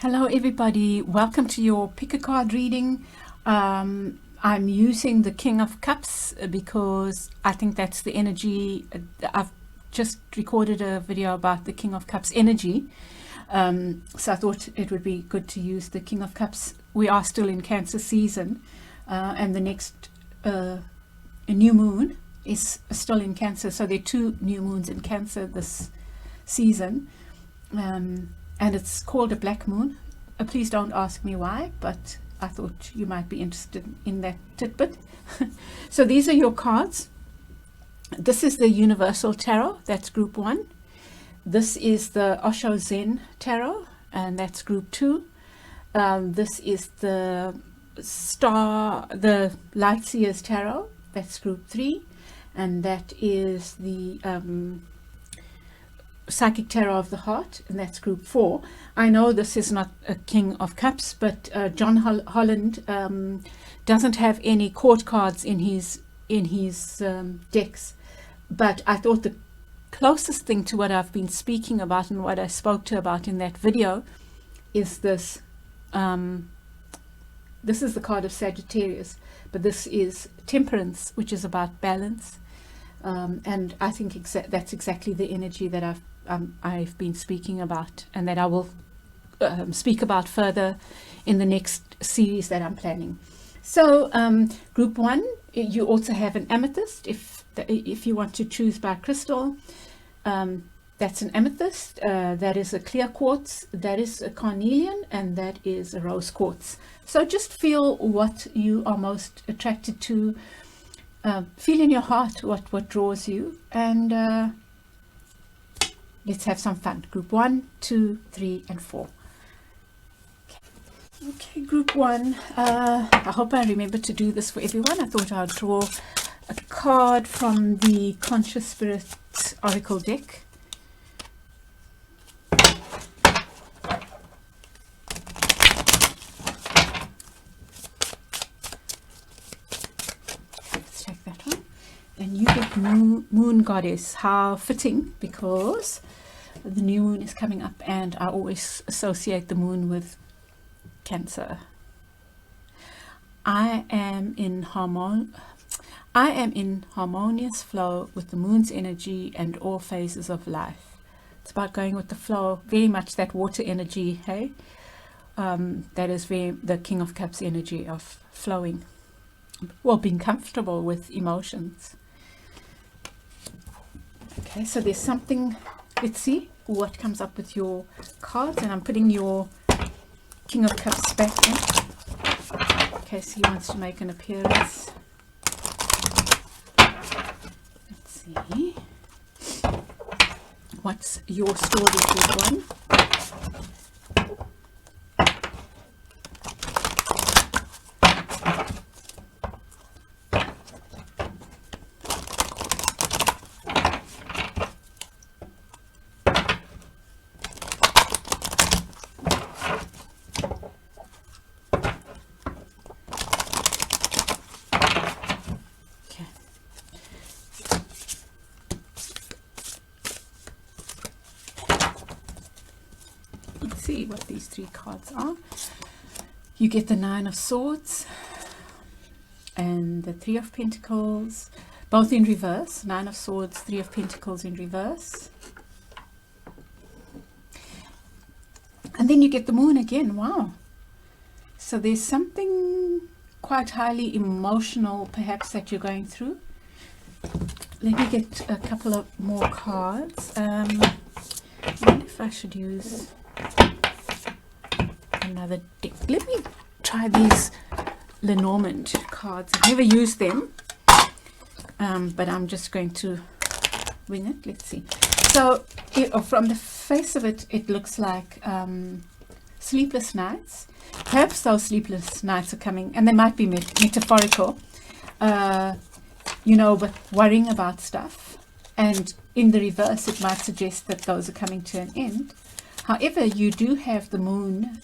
Hello everybody, welcome to your pick a card reading. I'm using the King of Cups because I think that's the energy. I've just recorded a video about the King of Cups energy, so I thought it would be good to use the King of Cups. We are still in Cancer season, and the next new moon is still in Cancer, so there are two new moons in Cancer this season. And it's called a black moon. Please don't ask me why, but I thought you might be interested in that tidbit. So these are your cards. This is the Universal Tarot, that's group 1. This is the Osho Zen Tarot, and that's group 2. This is the Light Seers Tarot, that's group 3. And that is the Psychic Tarot of the Heart, and that's group 4. I know this is not a King of Cups, but John Holland doesn't have any court cards in his decks, but I thought the closest thing to what I've been speaking about and what I spoke to about in that video is this. This is the card of Sagittarius, but this is Temperance, which is about balance, and I think that's exactly the energy that I've been speaking about, and that I will speak about further in the next series that I'm planning. So group 1, you also have an amethyst. If you want to choose by crystal, that's an amethyst, that is a clear quartz, that is a carnelian, and that is a rose quartz. So just feel what you are most attracted to. Feel in your heart what draws you, and let's have some fun. Group 1, 2, 3, and 4. Okay, group 1. I hope I remember to do this for everyone. I thought I'd draw a card from the Conscious Spirit Oracle deck. Let's take that one. And you get Moon Goddess. How fitting, because the new moon is coming up, and I always associate the moon with Cancer. I am in harmonious flow with the moon's energy and all phases of life. It's about going with the flow, very much that water energy, hey? That is the King of Cups energy of flowing. Well, being comfortable with emotions. Okay, so there's something. Let's see what comes up with your cards, and I'm putting your King of Cups back in, in case he wants to make an appearance. Let's see. What's your story, group 1? See what these 3 cards are. You get the 9 of Swords and the 3 of Pentacles, both in reverse. 9 of Swords, 3 of Pentacles in reverse, and then you get the moon again. Wow. So there's something quite highly emotional perhaps that you're going through. Let me get a couple of more cards. I wonder if I should use another deck. Let me try these Lenormand cards. I've never used them, but I'm just going to wing it. Let's see. So from the face of it, it looks like sleepless nights. Perhaps those sleepless nights are coming, and they might be metaphorical, but worrying about stuff. And in the reverse, it might suggest that those are coming to an end. However, you do have the moon.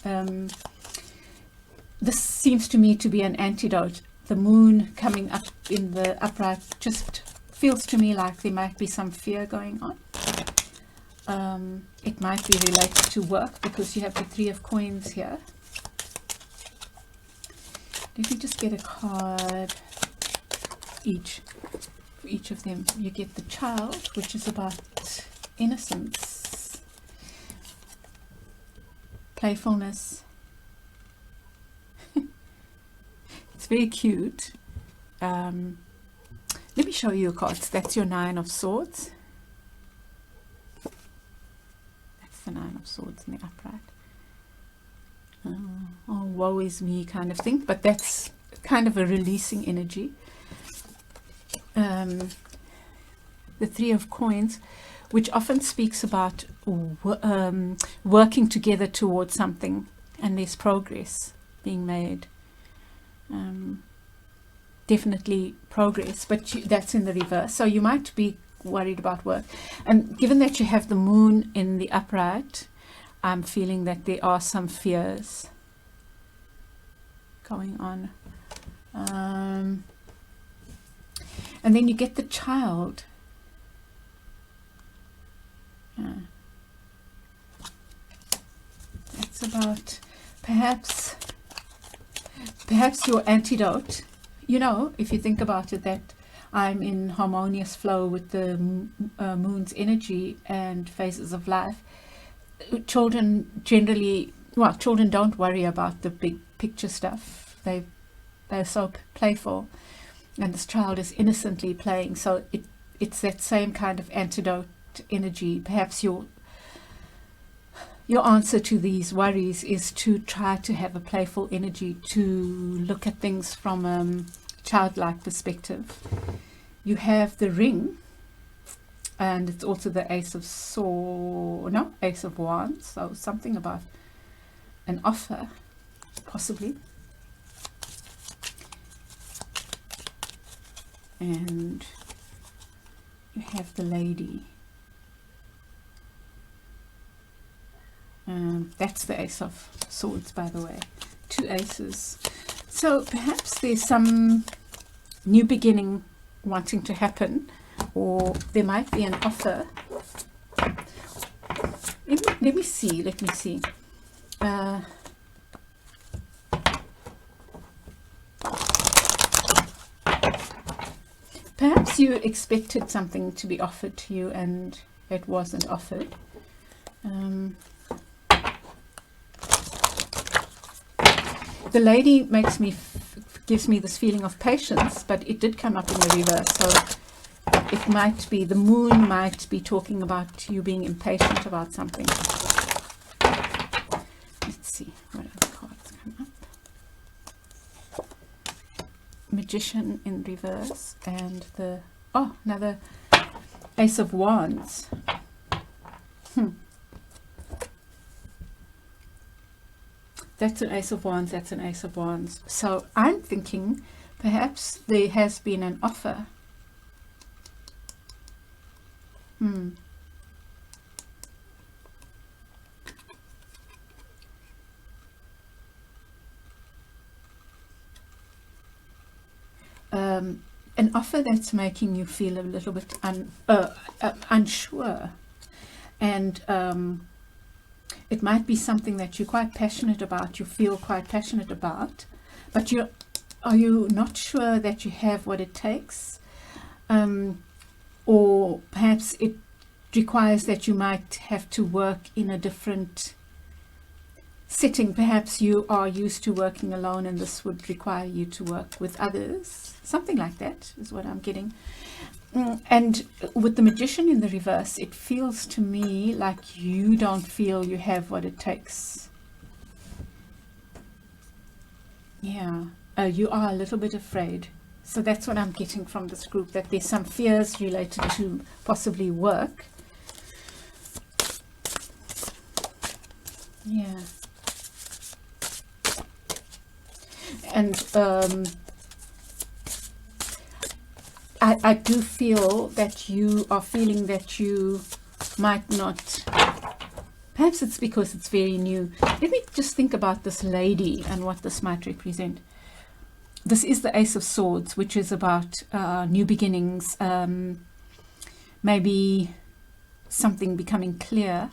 This seems to me to be an antidote. The moon coming up in the upright just feels to me like there might be some fear going on. It might be related to work because you have the Three of Coins here. Let me just get a card each. For each of them, you get the Child, which is about innocence, playfulness. It's very cute. Let me show you your cards. That's your Nine of Swords. That's the Nine of Swords in the upright. Oh, woe is me kind of thing, but that's kind of a releasing energy. The Three of Coins, which often speaks about working together towards something, and there's progress being made. Definitely progress, but that's in the reverse. So you might be worried about work. And given that you have the Moon in the upright, I'm feeling that there are some fears going on. And then you get the Child. That's about perhaps your antidote. You know, if you think about it, that I'm in harmonious flow with the Moon's energy and phases of life. Children generally, well, children don't worry about the big picture stuff. They're so playful, and this child is innocently playing. So it's that same kind of antidote energy. Perhaps your answer to these worries is to try to have a playful energy, to look at things from a childlike perspective. You have the Ring, and it's also the Ace of Ace of Wands. So something about an offer, possibly. And you have the Lady. That's the Ace of Swords, by the way. Two aces. So perhaps there's some new beginning wanting to happen, or there might be an offer. Let me see. Perhaps you expected something to be offered to you and it wasn't offered. The Lady gives me this feeling of patience, but it did come up in the reverse. So it might be, the Moon might be talking about you being impatient about something. Let's see what other cards come up. Magician in reverse, and another Ace of Wands. That's an Ace of Wands, that's an Ace of Wands. So I'm thinking perhaps there has been an offer. An offer that's making you feel a little bit unsure. And it might be something that you're quite passionate about, you feel quite passionate about, but are you not sure that you have what it takes? Or perhaps it requires that you might have to work in a different setting. Perhaps you are used to working alone and this would require you to work with others. Something like that is what I'm getting. And with the Magician in the reverse, it feels to me like you don't feel you have what it takes. Yeah, you are a little bit afraid. So that's what I'm getting from this group, that there's some fears related to possibly work. Yeah. And I do feel that you are feeling that you might not, perhaps it's because it's very new. Let me just think about this Lady and what this might represent. This is the Ace of Swords, which is about new beginnings, maybe something becoming clear,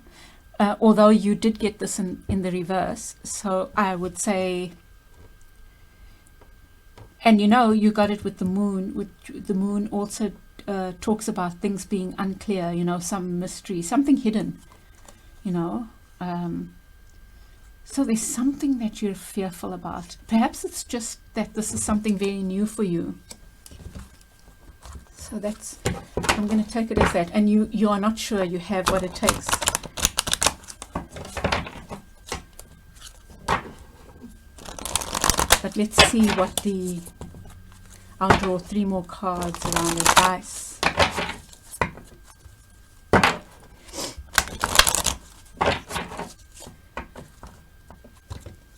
although you did get this in the reverse. So I would say, and you got it with the moon, which the moon also talks about things being unclear, some mystery, something hidden, so there's something that you're fearful about. Perhaps it's just that this is something very new for you. So I'm going to take it as that. And you are not sure you have what it takes. But let's see I'll draw 3 more cards around advice.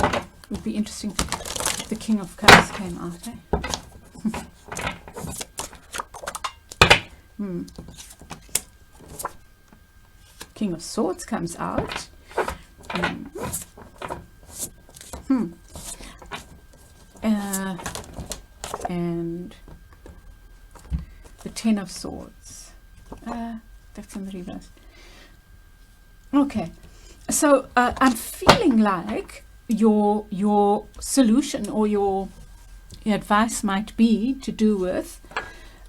It would be interesting if the King of Cups came out, King of Swords comes out. And the Ten of Swords. That's in the reverse. Okay, so I'm feeling like your solution or your advice might be to do with.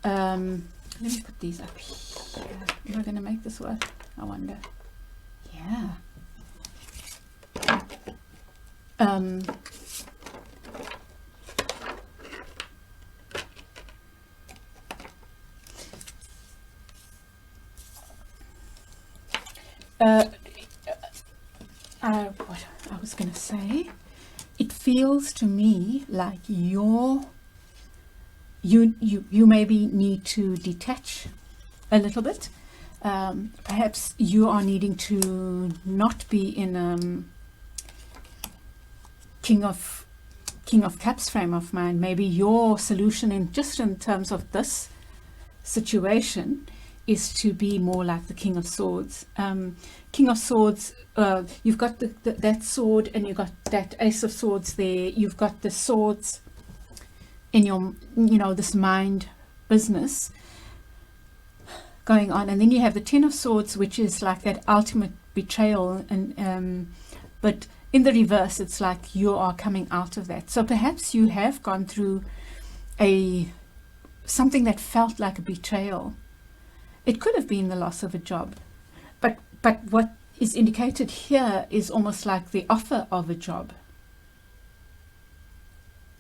Let me put these up here. Am I going to make this work? I wonder. Yeah. What I was going to say, it feels to me like you maybe need to detach a little bit. Perhaps you are needing to not be in King of Cups frame of mind. Maybe your solution in terms of this situation is to be more like the King of Swords. King of Swords, you've got that sword, and you've got that Ace of Swords there. You've got the swords in your, this mind business going on, and then you have the Ten of Swords, which is like that ultimate betrayal, and but in the reverse, it's like you are coming out of that. So perhaps you have gone through something that felt like a betrayal. It could have been the loss of a job, but what is indicated here is almost like the offer of a job.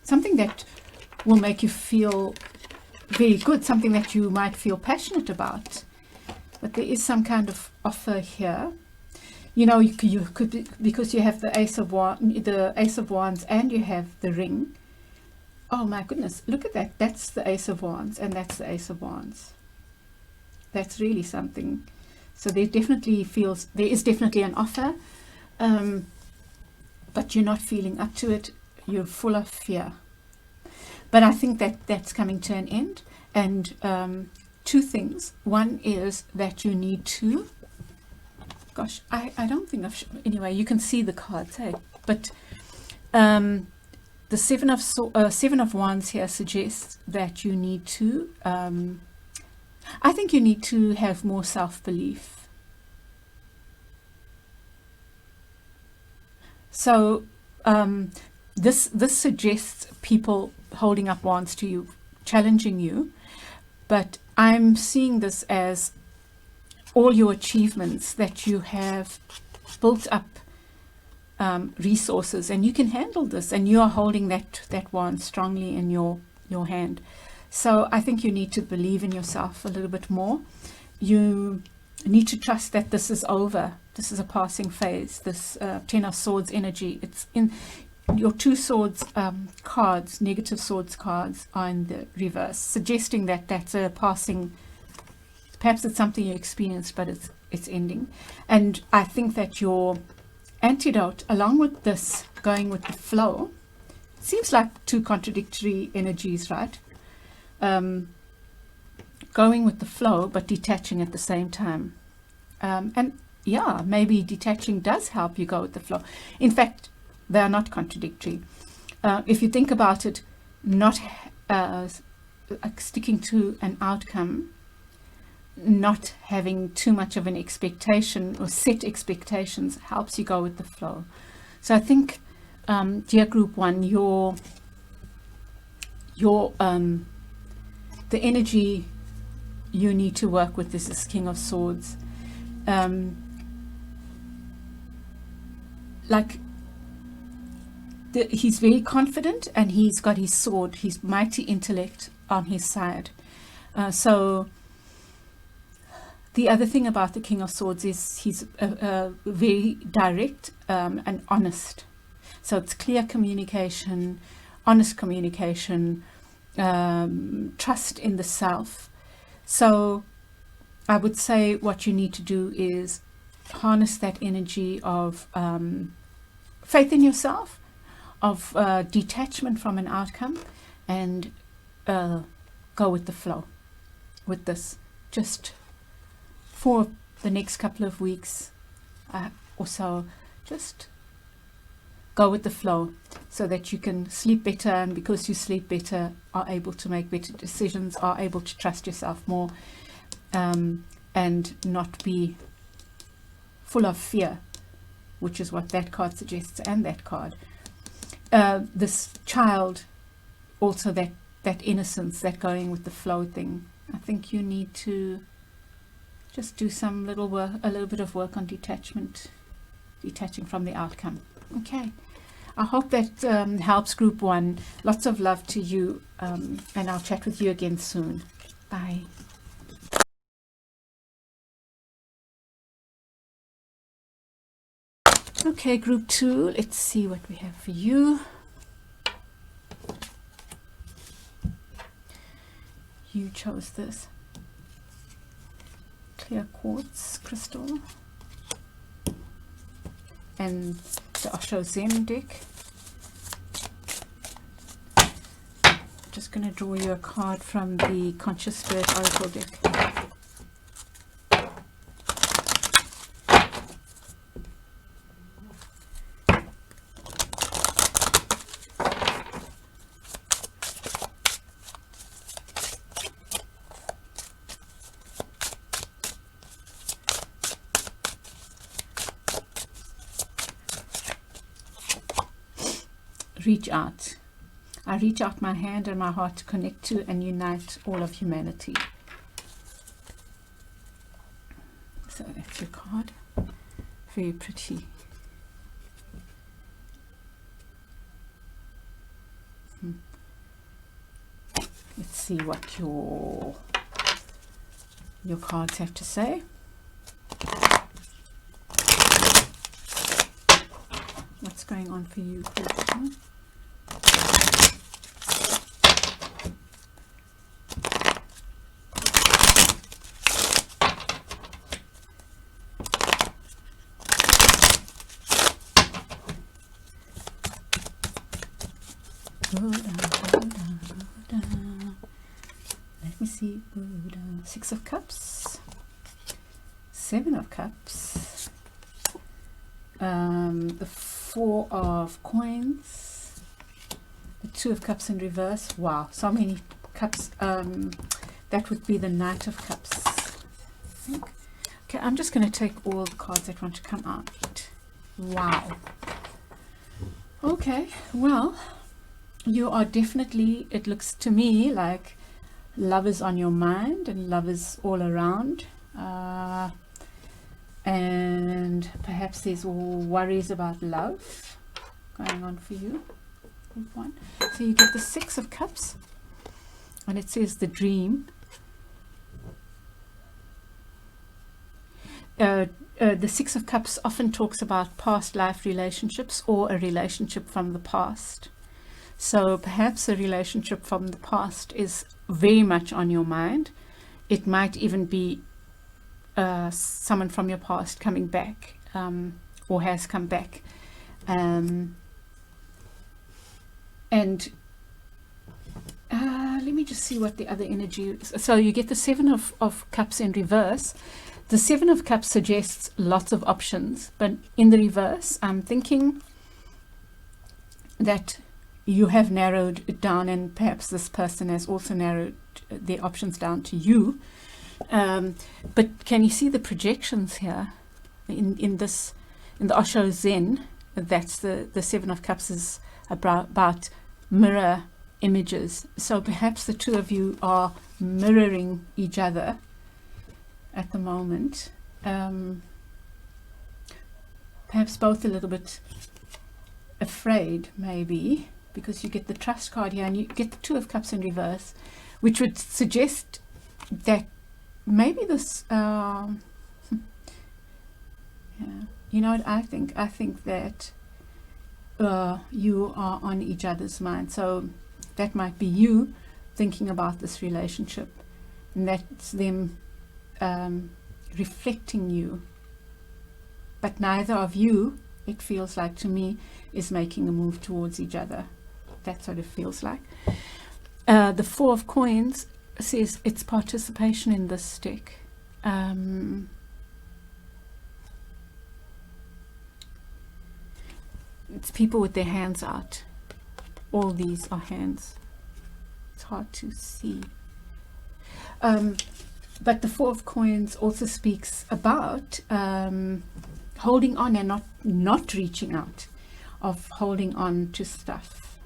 Something that will make you feel very good, something that you might feel passionate about. But there is some kind of offer here. You could be, because you have the Ace of Wands, and you have the ring. Oh my goodness, look at that. That's the Ace of Wands, and that's the Ace of Wands. That's really something. So there is definitely an offer, but you're not feeling up to it. You're full of fear. But I think that's coming to an end. And 2 things. One is that you need to, gosh, I don't think anyway, you can see the cards, hey? But the Seven of Wands here suggests that you need to, I think you need to have more self-belief. So this suggests people holding up wands to you, challenging you, but I'm seeing this as all your achievements that you have built up, resources, and you can handle this, and you are holding that wand strongly in your hand. So I think you need to believe in yourself a little bit more. You need to trust that this is over. This is a passing phase. This Ten of Swords energy. It's in your 2 swords cards, negative swords cards, are in the reverse, suggesting that that's a passing. Perhaps it's something you experienced, but it's ending. And I think that your antidote, along with this, going with the flow, seems like 2 contradictory energies, right? Going with the flow, but detaching at the same time. And yeah, maybe detaching does help you go with the flow. In fact, they are not contradictory. If you think about it, not sticking to an outcome not having too much of an expectation or set expectations helps you go with the flow. So I think, dear group 1, the energy you need to work with is this King of Swords. He's very confident, and he's got his sword, his mighty intellect on his side. So the other thing about the King of Swords is he's very direct and honest. So it's clear communication, honest communication, trust in the self. So I would say what you need to do is harness that energy of faith in yourself, of detachment from an outcome, and go with the flow with this, just for the next couple of weeks or so. Just go with the flow so that you can sleep better, and because you sleep better, are able to make better decisions, are able to trust yourself more, and not be full of fear, which is what that card suggests, and that card. This child, also that innocence, that going with the flow thing. I think you need to just do some little work, a little bit of work on detachment, detaching from the outcome. Okay, I hope that helps group 1. Lots of love to you, and I'll chat with you again soon. Bye. Okay, group 2, let's see what we have for you. You chose this clear quartz crystal and the Osho Zen deck. Just going to draw you a card from the Conscious Spirit Oracle deck. Reach out. I reach out my hand and my heart to connect to and unite all of humanity. So that's your card. Very pretty. Let's see what your cards have to say. What's going on for you? Let me see. Six of Cups, Seven of Cups, the Four of Coins, the Two of Cups in reverse. Wow, so many cups. That would be the Knight of Cups, I think. Okay, I'm just going to take all the cards that want to come out. Wow. Okay, well, you are definitely, it looks to me like love is on your mind and love is all around, and perhaps there's worries about love going on for you, group 1. So you get the Six of Cups, and it says the dream. The Six of Cups often talks about past life relationships or a relationship from the past. So perhaps a relationship from the past is very much on your mind. It might even be someone from your past coming back, or has come back. And let me just see what the other energy is. So you get the Seven of Cups in reverse. The Seven of Cups suggests lots of options, but in the reverse, I'm thinking that you have narrowed it down, and perhaps this person has also narrowed their options down to you. But can you see the projections here in the Osho Zen? That's the Seven of Cups is about mirror images. So perhaps the two of you are mirroring each other at the moment. Perhaps both a little bit afraid, maybe, because you get the Trust card here and you get the Two of Cups in reverse, which would suggest that maybe this yeah, you know what I think? I think that you are on each other's mind. So that might be you thinking about this relationship, and that's them reflecting you. But neither of you, it feels like to me, is making a move towards each other. That's what it feels like. The Four of Coins says it's participation in this deck. It's people with their hands out. All these are hands. It's hard to see. But the Four of Coins also speaks about holding on and not reaching out, of holding on to stuff.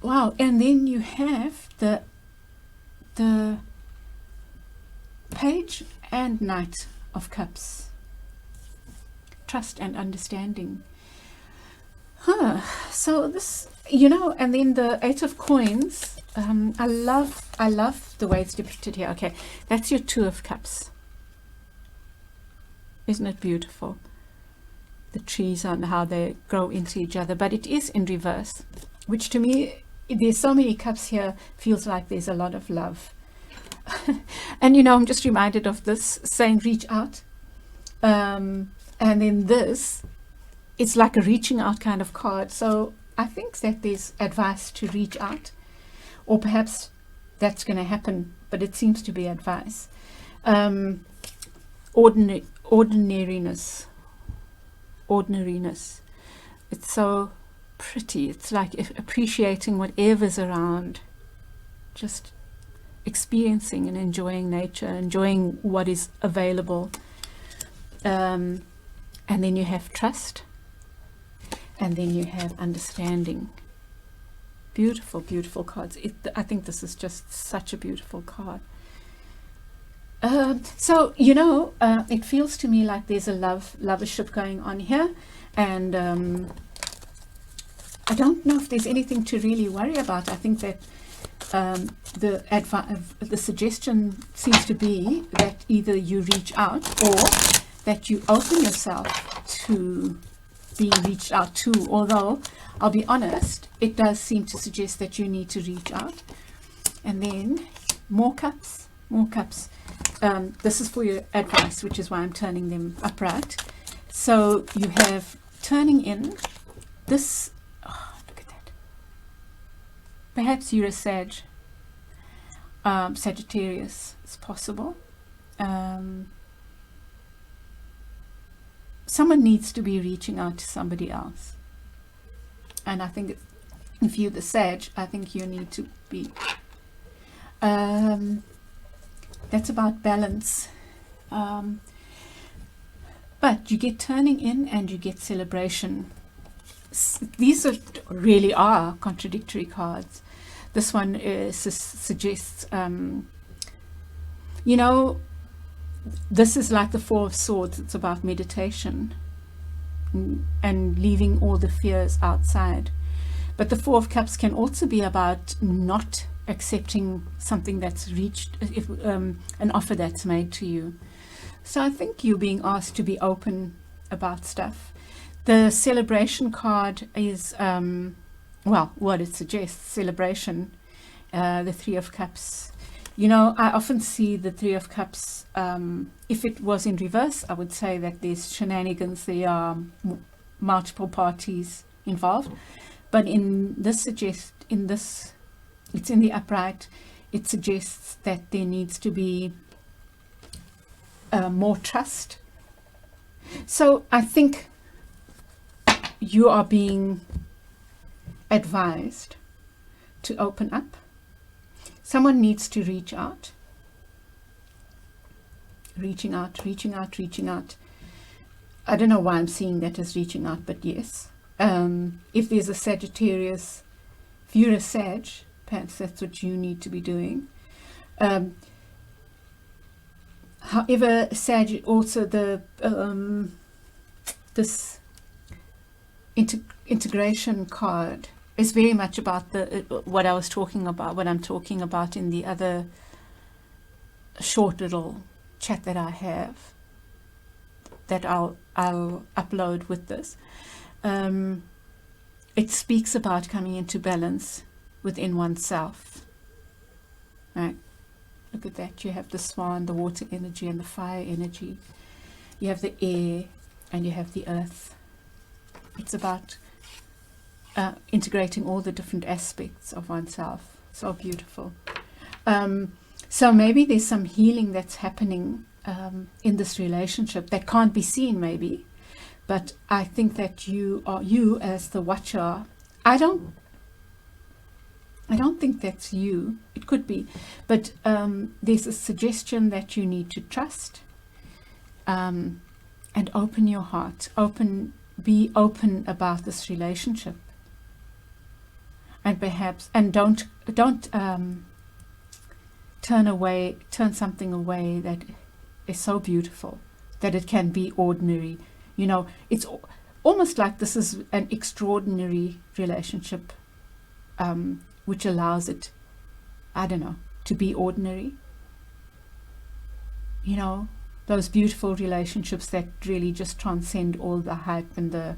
Wow. And then you have the Page and Knight of Cups. Trust and understanding. So this, you know, and then the Eight of Coins. I love the way it's depicted here. Okay, that's your Two of Cups. Isn't it beautiful? The trees and how they grow into each other, but it is in reverse, which to me, there's so many cups here, feels like there's a lot of love. And you know, I'm just reminded of this saying, reach out. And then this, it's like a reaching out kind of card. So I think that there's advice to reach out, or perhaps that's going to happen, but it seems to be advice. Ordinariness. It's so pretty. It's like appreciating whatever's around, just experiencing and enjoying nature, enjoying what is available. And then you have trust, and then you have understanding. Beautiful, beautiful cards. I think this is just such a beautiful card. So, you know, it feels to me like there's a lovership going on here, and I don't know if there's anything to really worry about. I think that the suggestion seems to be that either you reach out, or that you open yourself to being reached out to, although I'll be honest, it does seem to suggest that you need to reach out. And then more cups. This is for your advice, which is why I'm turning them upright. So you have turning in this. Oh, look at that. Perhaps you're a Sagittarius. It's possible. Someone needs to be reaching out to somebody else. And I think if you're the Sag, I think you need to be. That's about balance. But you get turning in and you get celebration. These really are contradictory cards. This one suggests, you know, this is like the Four of Swords. It's about meditation and leaving all the fears outside. But the Four of Cups can also be about not accepting something that's reached, an offer that's made to you. So I think you're being asked to be open about stuff. The celebration card is, well, what it suggests, celebration. The Three of Cups. You know, I often see the Three of Cups, if it was in reverse, I would say that there's shenanigans, there are multiple parties involved. But in this it's in the upright, it suggests that there needs to be more trust. So I think you are being advised to open up. someone needs to reach out. Reaching out, reaching out, reaching out. I don't know why I'm seeing that as reaching out, but yes. If there's a Sagittarius, if you're a Sag, perhaps that's what you need to be doing. However, Sag also this integration card is very much about what I was talking about, what I'm talking about in the other short little chat that I have, that I'll upload with this. It speaks about coming into balance within oneself. Right? Look at that. You have the swan, the water energy, and the fire energy. You have the air, and you have the earth. It's about integrating all the different aspects of oneself. So beautiful. So maybe there's some healing that's happening in this relationship that can't be seen, maybe. But I think that you as the watcher, I don't think that's you. It could be, but there's a suggestion that you need to trust and open your heart, be open about this relationship, and perhaps don't turn something away that is so beautiful that it can be ordinary. You know, it's almost like this is an extraordinary relationship, which allows it, I don't know, to be ordinary. You know, those beautiful relationships that really just transcend all the hype and the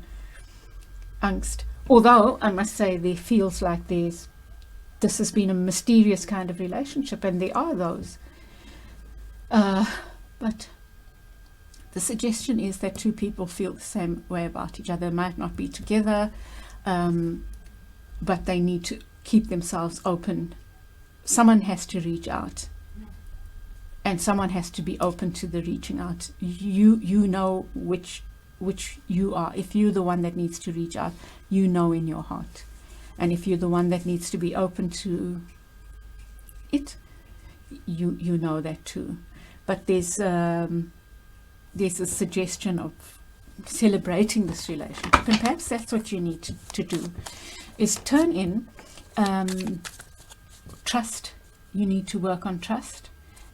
angst. Although I must say, there feels like this has been a mysterious kind of relationship, and there are those. But the suggestion is that two people feel the same way about each other. They might not be together, but they need to keep themselves open. Someone has to reach out, and someone has to be open to the reaching out. You know which you are. If you're the one that needs to reach out, you know in your heart. And if you're the one that needs to be open to it, you know that too. But there's a suggestion of celebrating this relationship, and perhaps that's what you need to do, is turn in trust. You need to work on trust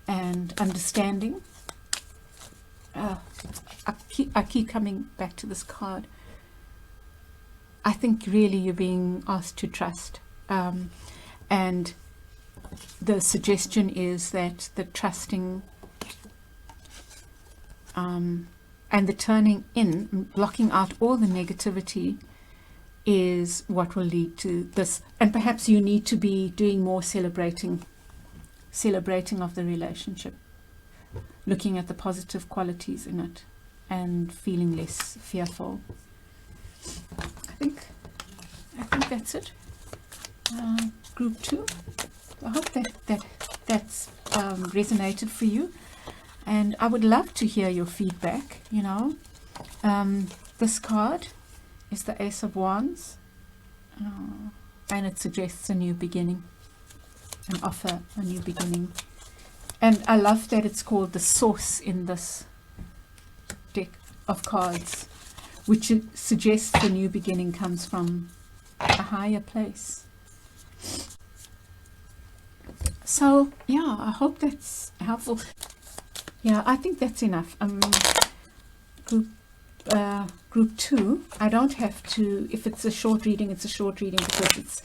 and understanding. I keep coming back to this card. I think really you're being asked to trust, and the suggestion is that the trusting and the turning in, blocking out all the negativity, is what will lead to this. And perhaps you need to be doing more celebrating of the relationship, looking at the positive qualities in it and feeling less fearful. I think that's it. Group 2. I hope that's resonated for you, and I would love to hear your feedback. You know, this card is the Ace of Wands, and it suggests a new beginning, an offer, a new beginning. And I love that it's called the source in this deck of cards, which suggests the new beginning comes from a higher place. So yeah, I hope that's helpful. Yeah, I think that's enough. Group 2, I don't have to, if it's a short reading, it's a short reading because it's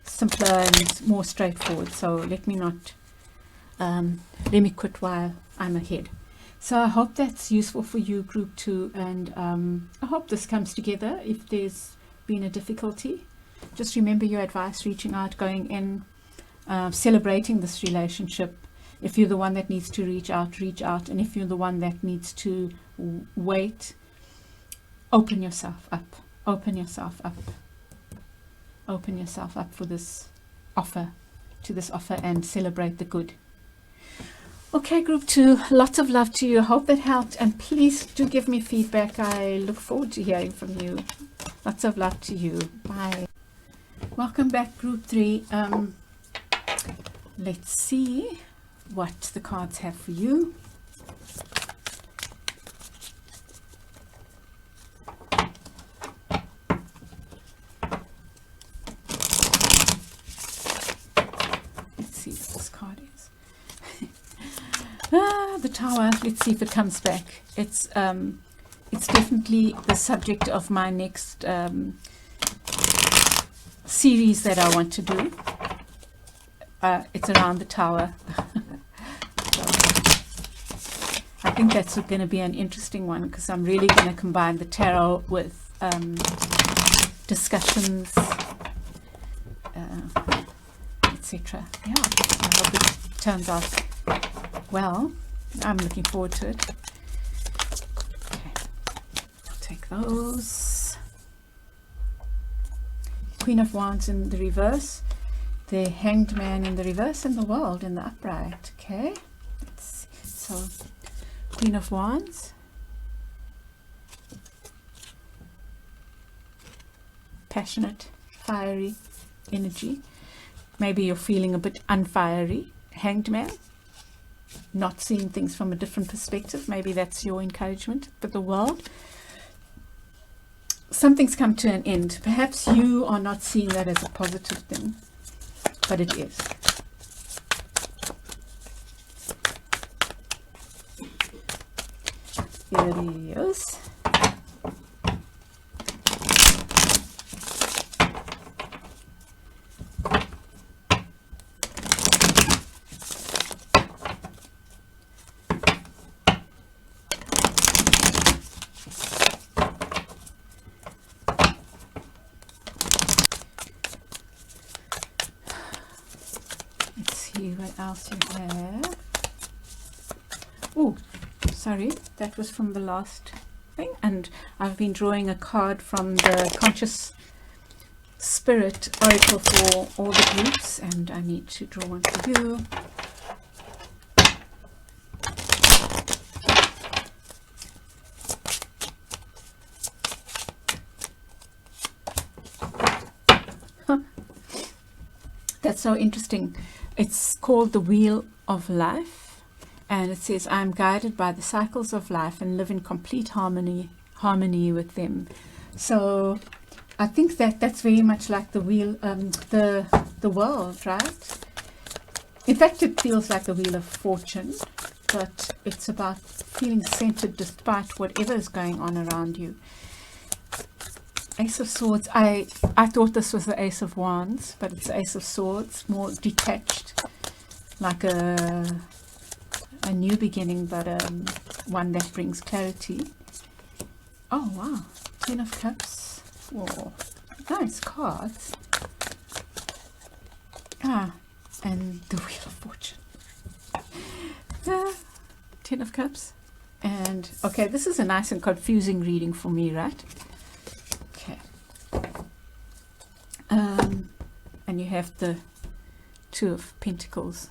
simpler and more straightforward. So let me quit while I'm ahead. So I hope that's useful for you, Group 2, and I hope this comes together. If there's been a difficulty, just remember your advice, reaching out, going in, celebrating this relationship. If you're the one that needs to reach out, and if you're the one that needs to wait, open yourself up for this offer, and celebrate the good. Okay, Group 2, lots of love to you. I hope that helped, and please do give me feedback. I look forward to hearing from you. Lots of love to you. Bye. Welcome back, Group 3. let's see what the cards have for you. Let's see what this card is. The Tower. Let's see if it comes back. It's definitely the subject of my next series that I want to do. It's around the Tower. So I think that's going to be an interesting one, because I'm really going to combine the tarot with discussions, etc. Yeah, I hope it turns out well. I'm looking forward to it. Okay, I'll take those. Queen of Wands in the reverse, the Hanged Man in the reverse, and the World in the upright. Okay, let's see. So Queen of Wands, passionate, fiery energy. Maybe you're feeling a bit unfiery. Hanged Man, not seeing things from a different perspective. Maybe that's your encouragement. But the World, something's come to an end. Perhaps you are not seeing that as a positive thing, but it is. Here it is. What else you have? Oh, sorry, that was from the last thing, and I've been drawing a card from the Conscious Spirit Oracle for all the groups, and I need to draw one for you. That's so interesting. It's called the Wheel of Life, and it says, I am guided by the cycles of life and live in complete harmony with them. So I think that's very much like the wheel, the world, right? In fact, it feels like the Wheel of Fortune, but it's about feeling centered despite whatever is going on around you. Ace of Swords. I thought this was the Ace of Wands, but it's the Ace of Swords, more detached, like a new beginning, but one that brings clarity. Oh wow, Ten of Cups. Whoa, nice cards. And the Wheel of Fortune. Ten of Cups. And okay, this is a nice and confusing reading for me, right? And you have the Two of Pentacles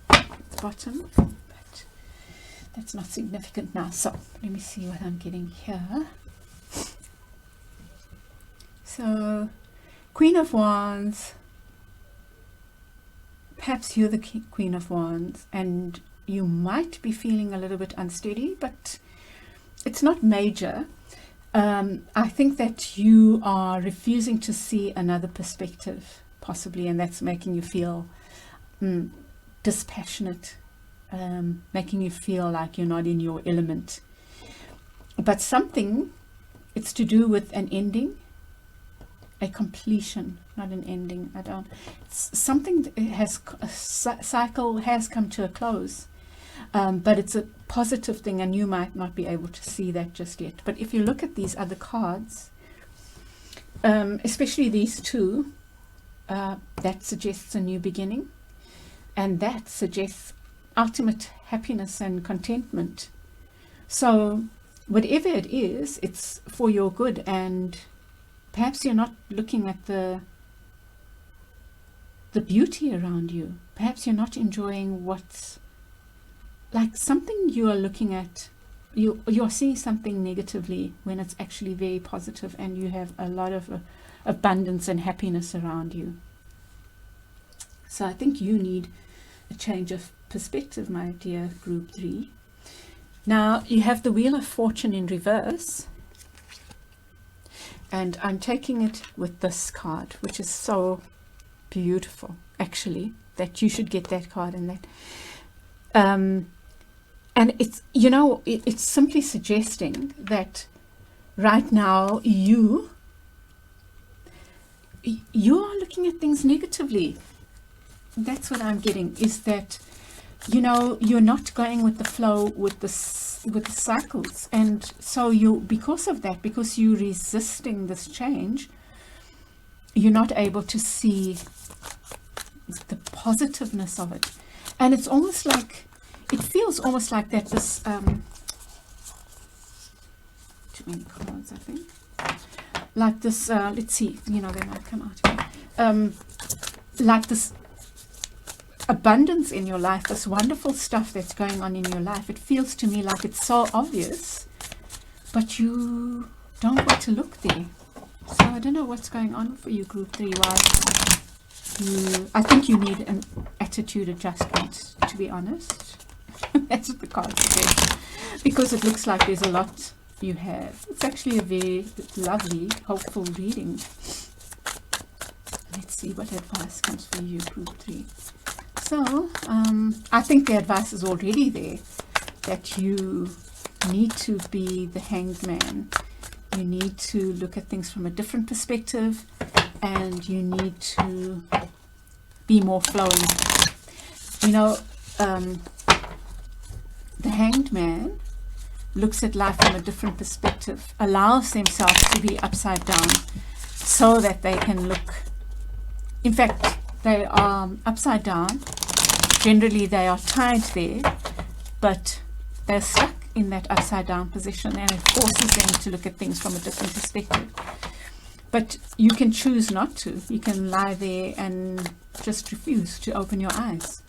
at the bottom, but that's not significant now. So let me see what I'm getting here. So Queen of Wands, perhaps you're the Queen of Wands and you might be feeling a little bit unsteady, but it's not major. I think that you are refusing to see another perspective, possibly, and that's making you feel dispassionate, making you feel like you're not in your element. But something, it's to do with an ending, a completion, not an ending. It's something that a cycle has come to a close. But it's a positive thing, and you might not be able to see that just yet. But if you look at these other cards, especially these two, that suggests a new beginning, and that suggests ultimate happiness and contentment. So whatever it is, it's for your good, and perhaps you're not looking at the beauty around you. Perhaps you're not enjoying what's like something you are looking at. You're seeing something negatively when it's actually very positive, and you have a lot of abundance and happiness around you. So I think you need a change of perspective, my dear group 3. Now you have the Wheel of Fortune in reverse, and I'm taking it with this card, which is so beautiful, actually, that you should get that card in that. And it's, you know, it's simply suggesting that right now you are looking at things negatively. That's what I'm getting, is that, you know, you're not going with the flow with the cycles, and so you, because of that, because you're resisting this change, you're not able to see the positiveness of it. And it's almost like, it feels almost like that this too many cards, I think, like this let's see, you know, they might come out like this abundance in your life, this wonderful stuff that's going on in your life. It feels to me like it's so obvious, but you don't want to look there. So I don't know what's going on for you, group 3. Why I think you need an attitude adjustment, to be honest. That's what the card says, because it looks like there's a lot you have. It's actually a very lovely, hopeful reading. Let's see what advice comes for you, group 3. So I think the advice is already there, that you need to be the hanged man. You need to look at things from a different perspective, and you need to be more flowing. You know, the hanged man looks at life from a different perspective, allows themselves to be upside down so that they can look. In fact, they are upside down. Generally, they are tied there, but they're stuck in that upside down position, and it forces them to look at things from a different perspective. But you can choose not to. You can lie there and just refuse to open your eyes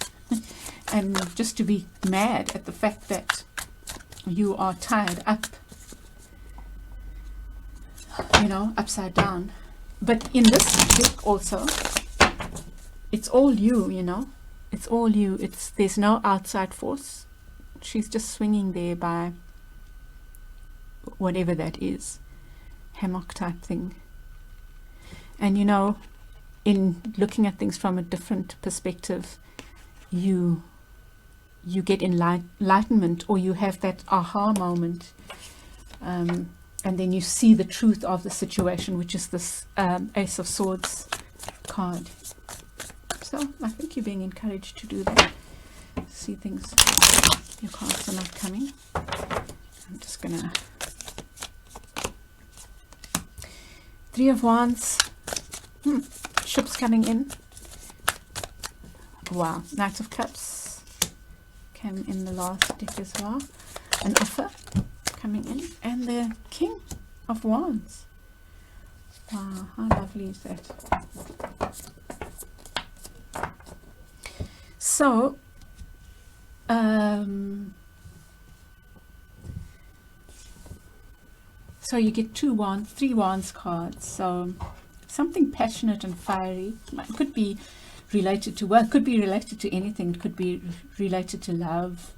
and just to be mad at the fact that you are tied up, you know, upside down. But in this deck also, it's all you, you know. It's all you. There's no outside force. She's just swinging there by whatever that is, hammock type thing. And you know, in looking at things from a different perspective, you get enlightenment, or you have that aha moment, and then you see the truth of the situation, which is this Ace of Swords card. So I think you're being encouraged to do that. See things, your cards are not coming. I'm just gonna, 3 of Wands, ships coming in. Wow, Knight of Cups came in the last deck as well. An offer coming in, and the King of Wands. Wow, how lovely is that? So so you get 2 wands, 3 wands cards. So something passionate and fiery. It could be related to work, could be related to anything. It could be related to love.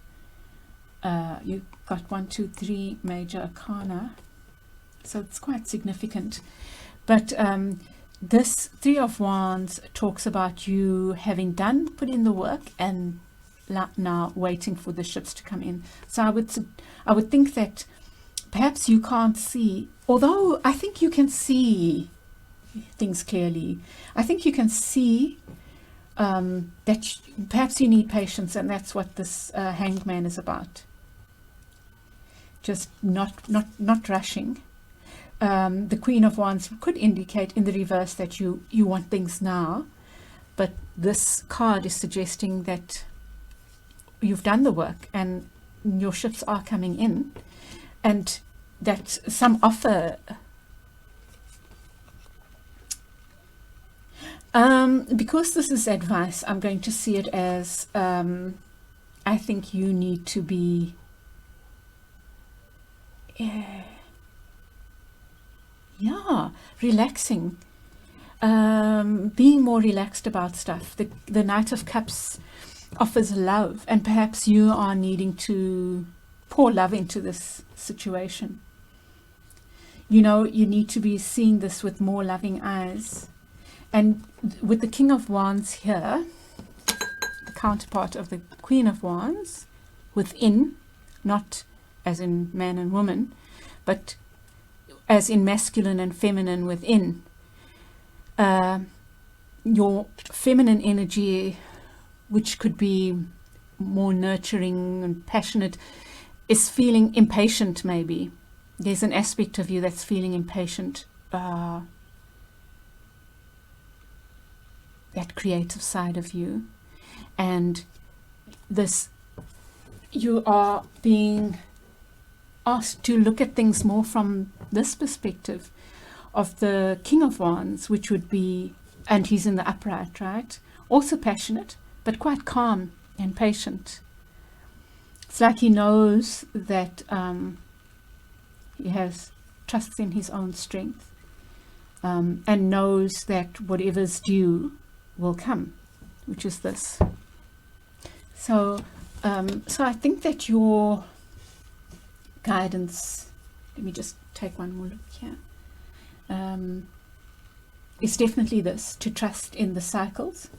You've got 1, 2, 3 major arcana, so it's quite significant. But this 3 of Wands talks about you having put in the work, and now waiting for the ships to come in. So I would think that perhaps you can't see, although I think you can see things clearly. I think you can see that perhaps you need patience, and that's what this Hanged Man is about. Just not rushing. The Queen of Wands could indicate in the reverse that you want things now, but this card is suggesting that you've done the work and your ships are coming in, and that some offer, because this is advice, I'm going to see it as I think you need to be relaxing, being more relaxed about stuff. The Knight of Cups offers love, and perhaps you are needing to pour love into this situation. You know, you need to be seeing this with more loving eyes. And with the King of Wands here, the counterpart of the Queen of Wands, within, not as in man and woman, but as in masculine and feminine within. Your feminine energy, which could be more nurturing and passionate, is feeling impatient maybe. There's an aspect of you that's feeling impatient. That creative side of you. And this, you are being asked to look at things more from this perspective of the King of Wands, which would be, and he's in the upright, right? Also passionate, but quite calm and patient. It's like he knows that he has trusts in his own strength, and knows that whatever's due will come, which is this. So I think that your guidance, let me just take one more look here, is definitely this, to trust in the cycles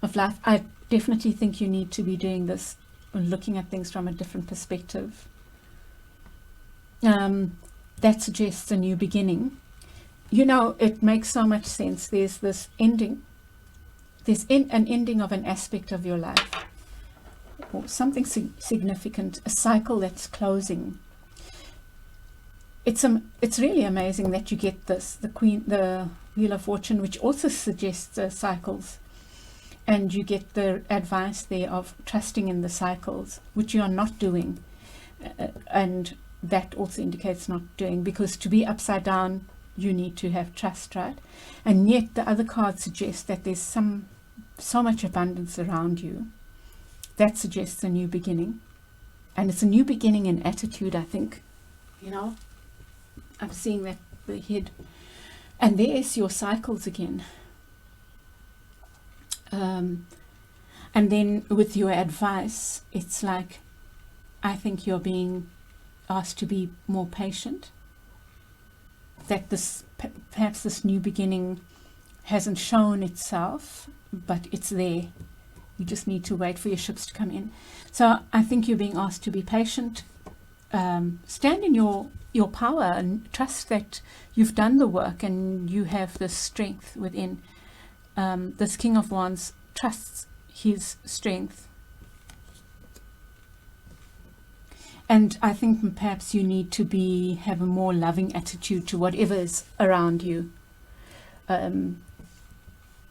of life. I definitely think you need to be doing this, looking at things from a different perspective. That suggests a new beginning. You know, it makes so much sense. There's this ending. There's an ending of an aspect of your life, or something significant, a cycle that's closing. It's really amazing that you get this, the Wheel of Fortune, which also suggests cycles, and you get the advice there of trusting in the cycles, which you are not doing, and that also indicates not doing, because to be upside down you need to have trust, right? And yet the other cards suggest that there's so much abundance around you. That suggests a new beginning, and it's a new beginning in attitude, I think. You know, I'm seeing that the head, and there's your cycles again. And then with your advice, it's like, I think you're being asked to be more patient, that this perhaps this new beginning hasn't shown itself, but it's there. You just need to wait for your ships to come in. So I think you're being asked to be patient, stand in your power, and trust that you've done the work and you have this strength within. This King of Wands trusts his strength. And I think perhaps you need to have a more loving attitude to whatever is around you.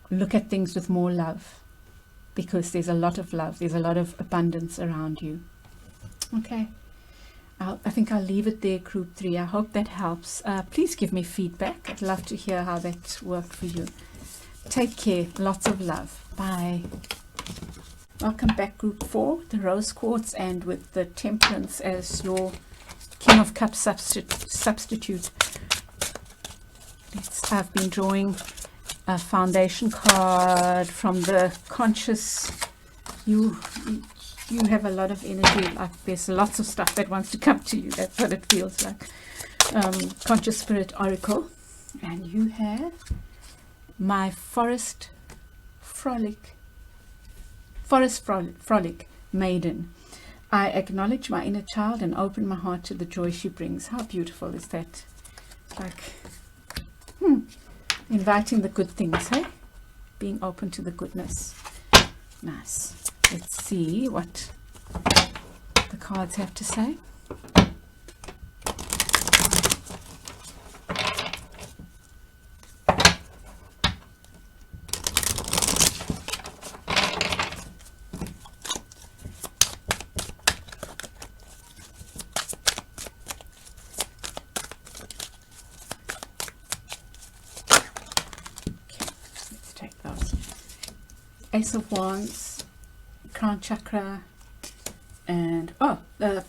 Look at things with more love, because there's a lot of love, there's a lot of abundance around you. Okay, I think I'll leave it there, Group 3. I hope that helps. Please give me feedback. I'd love to hear how that worked for you. Take care. Lots of love. Bye. Welcome back, Group 4, the Rose Quartz, and with the Temperance as your King of Cups substitute. I've been drawing a foundation card from the conscious. You have a lot of energy, like there's lots of stuff that wants to come to you. That's what it feels like. Conscious Spirit Oracle, and you have my Forest Frolic Maiden. I acknowledge my inner child and open my heart to the joy she brings. How beautiful is that? It's like inviting the good things, hey? Being open to the goodness. Nice. Let's see what the cards have to say. Ace of Wands, Crown Chakra, and the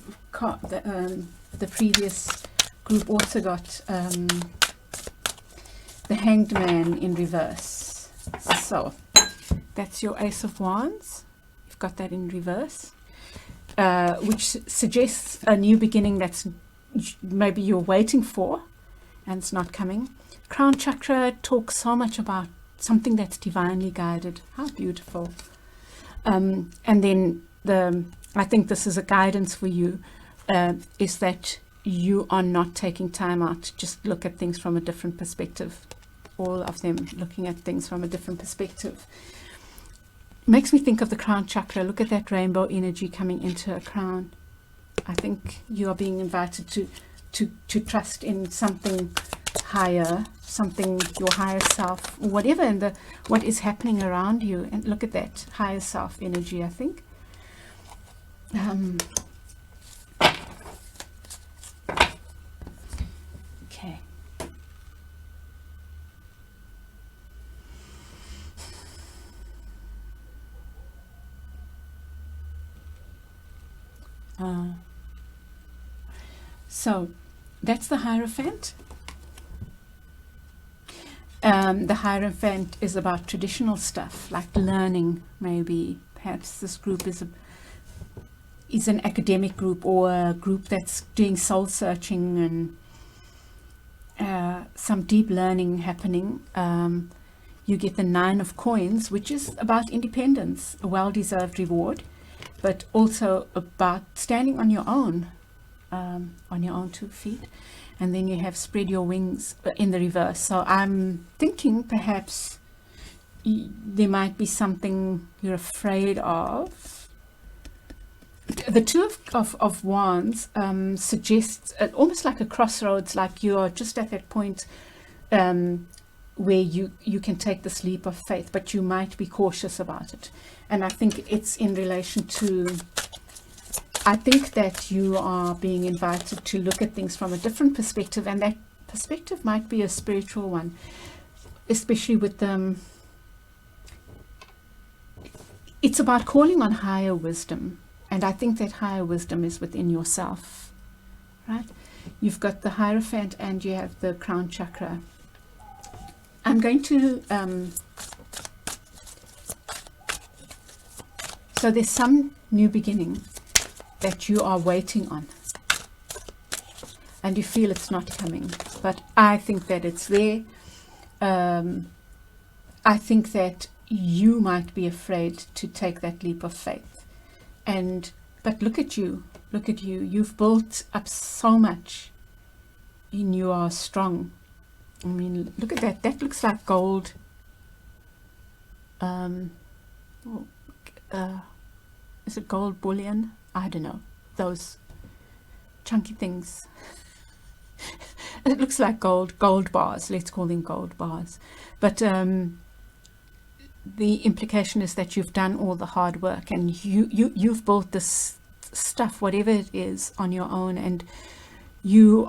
previous group also got the Hanged Man in reverse. So that's your Ace of Wands. You've got that in reverse, which suggests a new beginning that's maybe you're waiting for and it's not coming. Crown chakra talks so much about something that's divinely guided. How beautiful. And then I think this is a guidance for you, is that you are not taking time out to just look at things from a different perspective. All of them looking at things from a different perspective. Makes me think of the crown chakra. Look at that rainbow energy coming into a crown. I think you are being invited to trust in something higher, something, your higher self, whatever, and what is happening around you. And look at that higher self energy, I think. Okay. So that's the Hierophant. The Hierophant is about traditional stuff, like learning, maybe. Perhaps this group is an academic group, or a group that's doing soul searching and some deep learning happening. You get the 9 of Coins, which is about independence, a well-deserved reward, but also about standing on your own 2 feet. And then you have Spread Your Wings in the reverse. So I'm thinking perhaps there might be something you're afraid of. The 2 of Wands suggests almost like a crossroads, like you are just at that point where you can take this leap of faith, but you might be cautious about it. And I think it's in relation to, I think that you are being invited to look at things from a different perspective, and that perspective might be a spiritual one, especially with them. It's about calling on higher wisdom, and I think that higher wisdom is within yourself, right? You've got the Hierophant and you have the crown chakra. I'm going to so there's some new beginning that you are waiting on, and you feel it's not coming, but I think that it's there. I think that you might be afraid to take that leap of faith, but look at you, you've built up so much, and you are strong. I mean, look at that looks like gold. Is it gold bullion? I don't know, those chunky things. It looks like gold bars. Let's call them gold bars. But the implication is that you've done all the hard work, and you've built this stuff, whatever it is, on your own, and you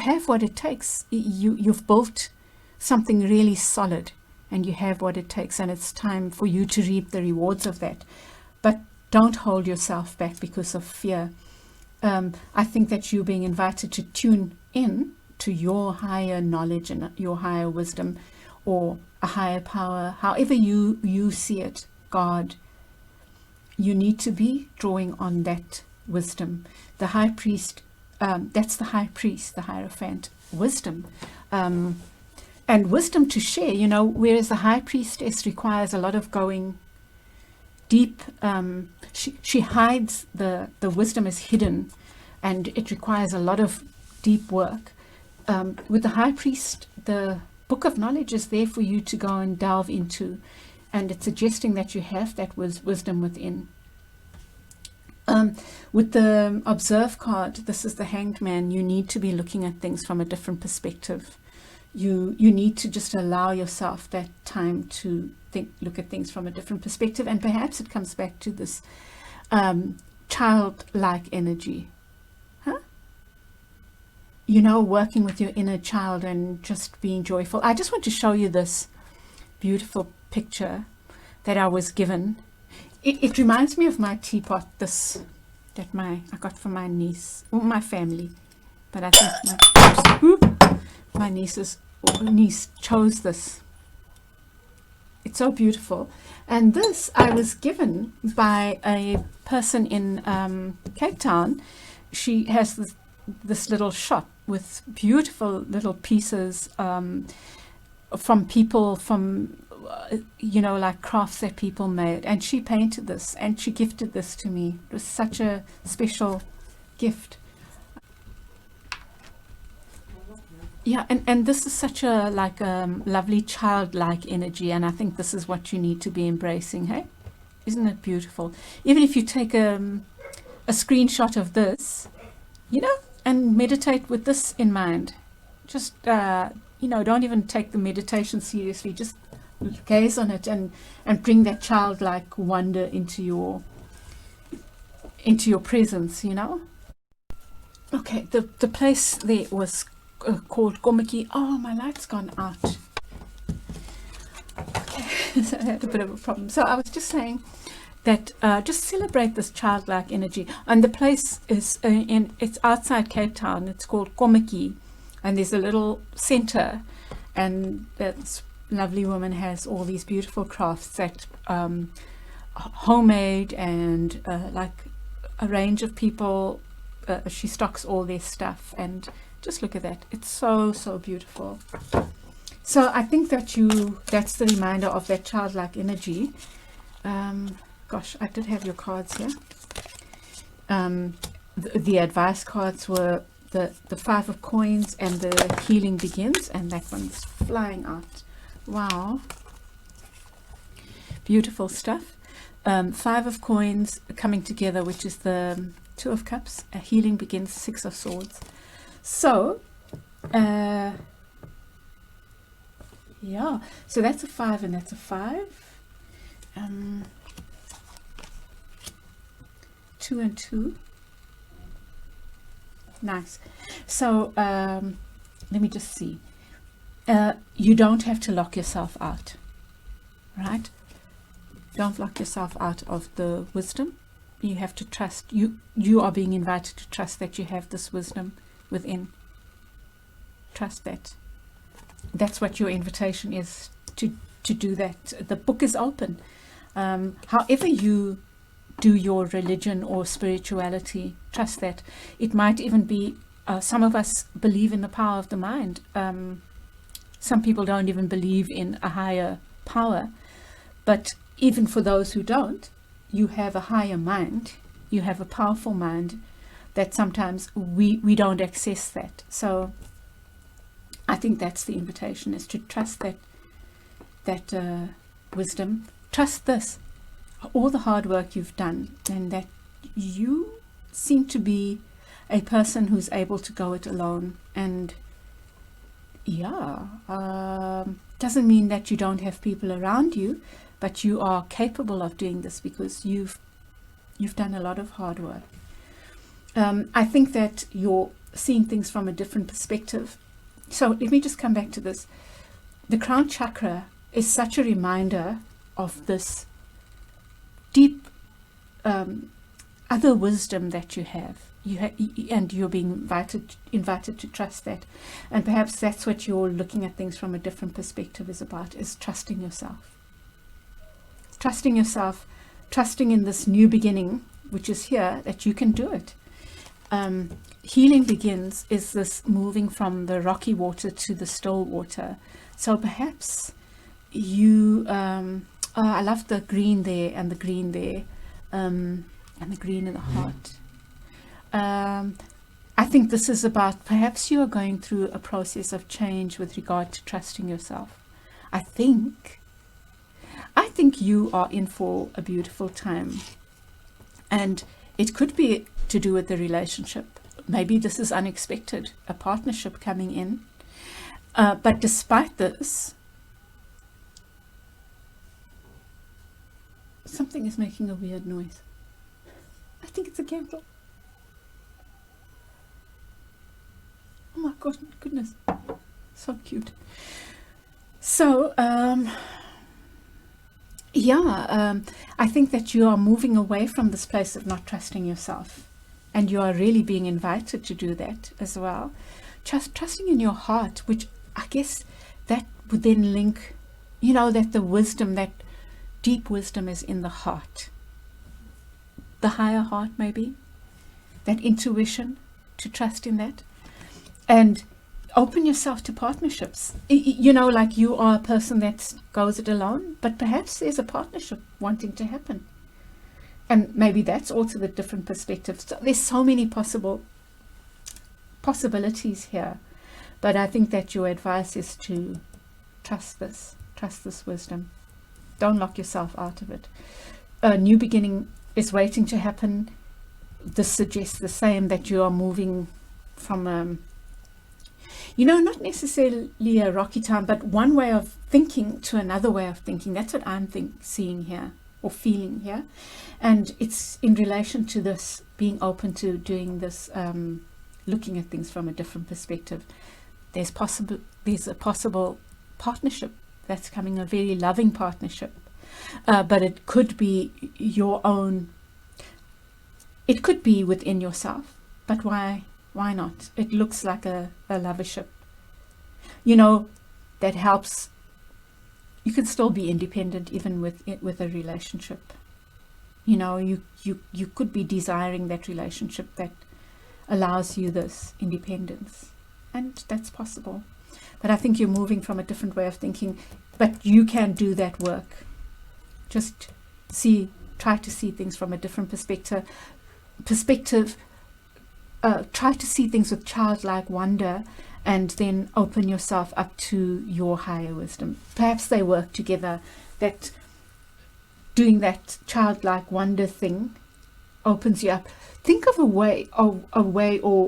have what it takes. You've built something really solid, and you have what it takes, and it's time for you to reap the rewards of that. But don't hold yourself back because of fear. I think that you're being invited to tune in to your higher knowledge and your higher wisdom, or a higher power, however you see it, God. You need to be drawing on that wisdom. The high priest, that's the high priest, the Hierophant, wisdom. And wisdom to share, whereas the high priestess requires a lot of going deep. She hides, the wisdom is hidden, and it requires a lot of deep work. With the high priest, the book of knowledge is there for you to go and delve into, and it's suggesting that you have that wisdom within. With the Observe card, this is the Hanged Man. You need to be looking at things from a different perspective. You need to just allow yourself that time to look at things from a different perspective, and perhaps it comes back to this childlike energy, working with your inner child and just being joyful. I just want to show you this beautiful picture that I was given. It reminds me of my teapot, that I got from my niece, or my family, but I think my niece chose this. It's so beautiful. And this I was given by a person in Cape Town. She has this little shop with beautiful little pieces from people, from like crafts that people made, and she painted this and she gifted this to me. It was such a special gift. Yeah, and this is such a lovely childlike energy, and I think this is what you need to be embracing. Hey, isn't it beautiful? Even if you take a screenshot of this, and meditate with this in mind. Just don't even take the meditation seriously. Just gaze on it and bring that childlike wonder into your presence. Okay, the place there was called Komiki. Oh, my light's gone out. Okay, so I had a bit of a problem. So I was just saying that just celebrate this childlike energy. And the place is it's outside Cape Town. It's called Komiki, and there's a little center, and that lovely woman has all these beautiful crafts that homemade, and like a range of people. She stocks all their stuff, and just look at that. It's so beautiful. So I think that's the reminder of that childlike energy. Gosh, I did have your cards here. The advice cards were the 5 of coins and the healing begins, and that one's flying out. Wow, beautiful stuff. 5 of coins coming together, which is the 2 of cups. A healing begins, 6 of swords. So yeah, so that's a 5 and that's a 5. 2 and 2. Nice. So let me just see. You don't have to lock yourself out, right? Don't lock yourself out of the wisdom. You have to trust. You are being invited to trust that you have this wisdom within. Trust that. That's what your invitation is, to do that. The book is open. However you do your religion or spirituality, trust that. It might even be, some of us believe in the power of the mind. Some people don't even believe in a higher power. But even for those who don't, you have a higher mind. You have a powerful mind that sometimes we don't access that. So I think that's the invitation, is to trust that wisdom. Trust this, all the hard work you've done, and that you seem to be a person who's able to go it alone. And doesn't mean that you don't have people around you, but you are capable of doing this because you've done a lot of hard work. I think that you're seeing things from a different perspective. So let me just come back to this. The crown chakra is such a reminder of this deep other wisdom that you have. And you're being invited to trust that. And perhaps that's what you're looking at things from a different perspective is about, is trusting yourself. Trusting yourself, trusting in this new beginning, which is here, that you can do it. Healing begins is this moving from the rocky water to the still water. So perhaps you, I love the green there and the green there, and the green in the heart. I think this is about, perhaps you are going through a process of change with regard to trusting yourself. I think you are in for a beautiful time, and it could be to do with the relationship. Maybe this is unexpected, a partnership coming in. But despite this, something is making a weird noise. I think it's a candle. Oh my goodness, so cute. So I think that you are moving away from this place of not trusting yourself, and you are really being invited to do that as well. Just trusting in your heart, which I guess that would then link You know, that the wisdom, that deep wisdom is in the heart. The higher heart, maybe. That intuition, to trust in that. And open yourself to partnerships. You know, like you are a person that goes it alone, but perhaps there's a partnership wanting to happen. And maybe that's also the different perspective. So there's so many possibilities here. But I think that your advice is to trust this wisdom. Don't lock yourself out of it. A new beginning is waiting to happen. This suggests the same, that you are moving from, you know, not necessarily a rocky time, but one way of thinking to another way of thinking. That's what I'm seeing here, or feeling here. And it's in relation to this, being open to doing this, looking at things from a different perspective. There's a possible partnership that's coming, a very loving partnership. But it could be your own, it could be within yourself, but why not? It looks like a lovership. You know, that helps. You can still be independent even with a relationship. You know, you could be desiring that relationship that allows you this independence, and that's possible. But I think you're moving from a different way of thinking, but you can do that work. Just try to see things from a different perspective. Try to see things with childlike wonder, and then open yourself up to your higher wisdom. Perhaps they work together. That doing that childlike wonder thing opens you up. Think of a way or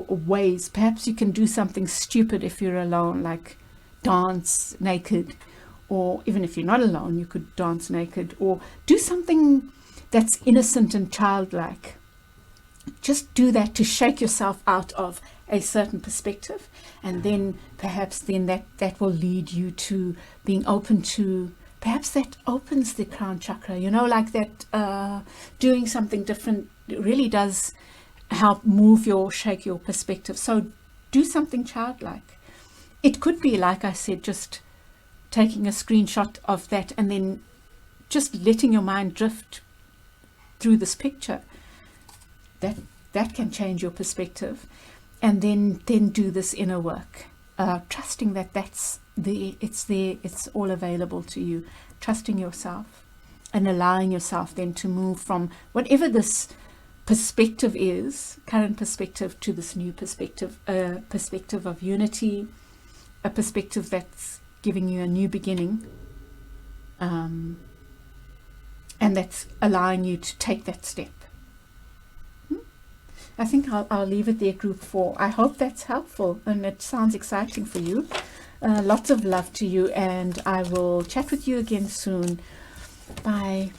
ways. Perhaps you can do something stupid if you're alone, like dance naked, or even if you're not alone, you could dance naked, or do something that's innocent and childlike. Just do that to shake yourself out of a certain perspective, and then perhaps that will lead you to being open to, perhaps that opens the crown chakra, you know, like that. Doing something different really does help shake your perspective. So do something childlike. It could be, like I said, just taking a screenshot of that and then just letting your mind drift through this picture. That can change your perspective. And then do this inner work, trusting that it's there, it's all available to you, trusting yourself and allowing yourself then to move from whatever this perspective is, current perspective, to this new perspective, a perspective of unity, a perspective that's giving you a new beginning, and that's allowing you to take that step. I think I'll leave it there, group 4. I hope that's helpful and it sounds exciting for you. Lots of love to you, and I will chat with you again soon. Bye.